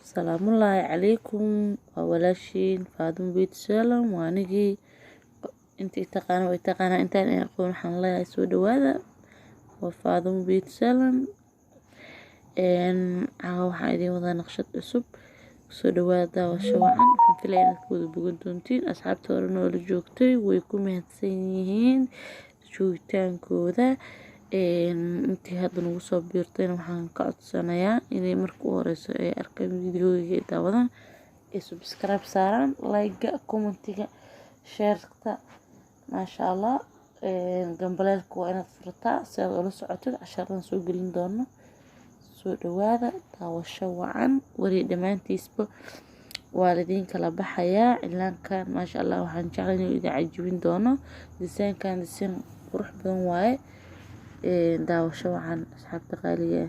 السلام الله عليكم وولاشين فاضل بيت سلام وانجي انتي تقانا ويتقانا انتان يقول حن الله يسود هذا وفاضل بيت سلام ان عاو حايدي وضع نقشة اسب سود هذا وشوعا حنفلين كود بقدونتين اصحاب تورنو لجوكتي ويكون مهتسينيهين جوجتان كودا intii hadda nagu soo biirtayna waxaan ka codsanayaa inay marka u horeyso ay arkaan videoga daawadaan ay subscribe saaraan like commentiga share-ta maasha Allah gambaleelka waa inaad furtaa si aad ula socotid casharada soo gelin doono soo dhawaada daawasho wacan wari dhamaantiisba waalidiin kala baxaya ilaankan maasha Allah waxaan jeclahay inuu idin cajibin doono design-kan design qurux badan waaye daawasho wacan asxaabta qaaliga